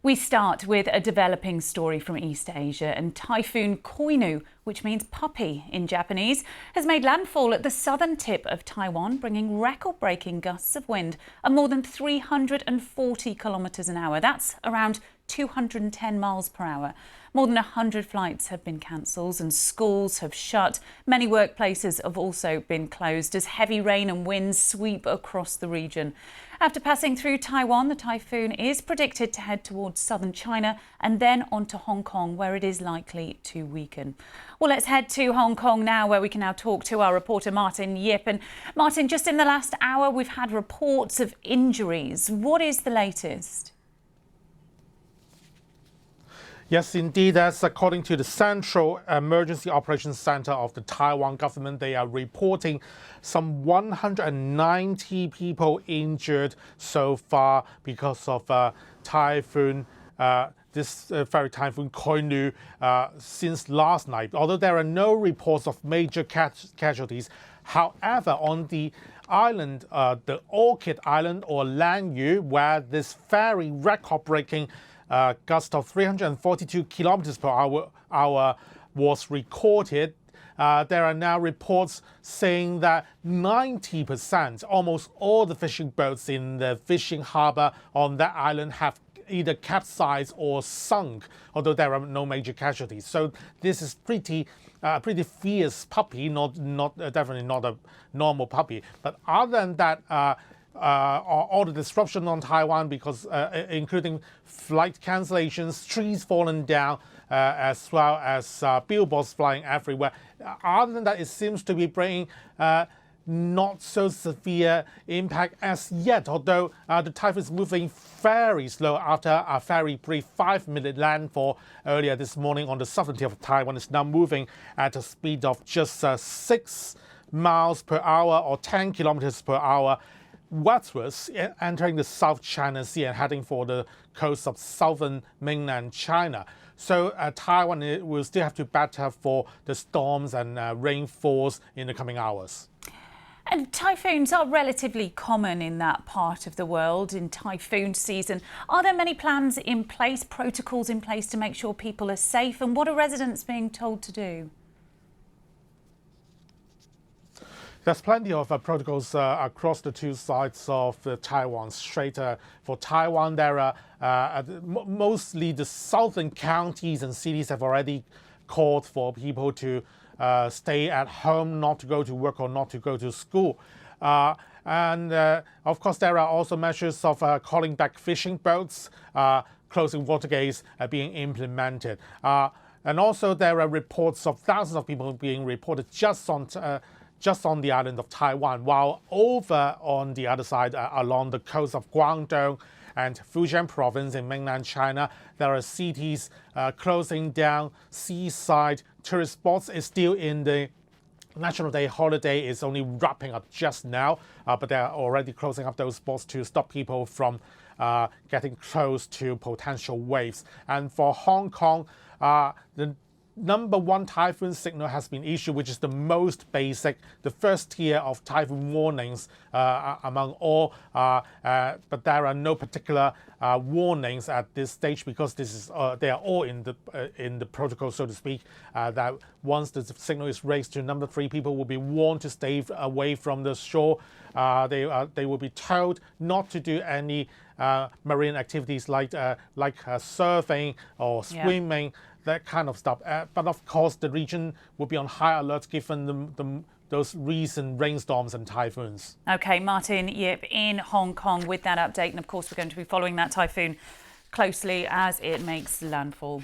We start with a developing story from East Asia, and Typhoon Koinu, which means puppy in Japanese, has made landfall at the southern tip of Taiwan, bringing record-breaking gusts of wind of more than 340 kilometres an hour. That's around 210 miles per hour. More than 100 flights have been cancelled and schools have shut. Many workplaces have also been closed as heavy rain and winds sweep across the region. After passing through Taiwan, the typhoon is predicted to head towards southern China and then on to Hong Kong, where it is likely to weaken. Well, let's head to Hong Kong now, where we can now talk to our reporter Martin Yip. And Martin, just in the last hour, we've had reports of injuries. What is the latest? Yes, indeed. That's according to the Central Emergency Operations Center of the Taiwan government. They are reporting some 190 people injured so far because of typhoon. This very Typhoon Koinu since last night. Although there are no reports of major casualties, however, on the island, the Orchid Island or Lanyu, where this very record-breaking gust of 342 kilometers per hour was recorded. There are now reports saying that 90%, almost all the fishing boats in the fishing harbor on that island have either capsized or sunk, although there are no major casualties. So this is pretty fierce puppy, definitely not a normal puppy. But other than that, all the disruption on Taiwan, because including flight cancellations, trees falling down, as well as billboards flying everywhere. Other than that, it seems to be bringing not so severe impact as yet, although the typhoon is moving very slow after a very brief 5-minute landfall earlier this morning on the southern tip of Taiwan. It's now moving at a speed of just 6 miles per hour or 10 kilometers per hour westwards, entering the South China Sea and heading for the coast of southern mainland China. So Taiwan will still have to battle for the storms and rainfalls in the coming hours. And typhoons are relatively common in that part of the world in typhoon season. Are there many plans in place, protocols in place to make sure people are safe? And what are residents being told to do? There's plenty of protocols across the two sides of the Taiwan Strait. For Taiwan, there are mostly the southern counties and cities have already called for people to stay at home, not to go to work or not to go to school. And of course, there are also measures of calling back fishing boats, closing water gates being implemented. And also there are reports of thousands of people being reported just on the island of Taiwan, while over on the other side, along the coast of Guangdong and Fujian province in mainland China, there are cities closing down. Seaside tourist spots is still in the National Day holiday, is only wrapping up just now, but they're already closing up those spots to stop people from getting close to potential waves. And for Hong Kong, the #1 typhoon signal has been issued, which is the most basic, the first tier of typhoon warnings among all. But there are no particular warnings at this stage because this is they are all in the protocol, so to speak. That once the signal is raised to #3, people will be warned to stay away from the shore. They will be told not to do any marine activities like surfing or swimming. That kind of stuff. But of course, the region will be on high alert given those recent rainstorms and typhoons. OK, Martin Yip in Hong Kong with that update. And of course, we're going to be following that typhoon closely as it makes landfall.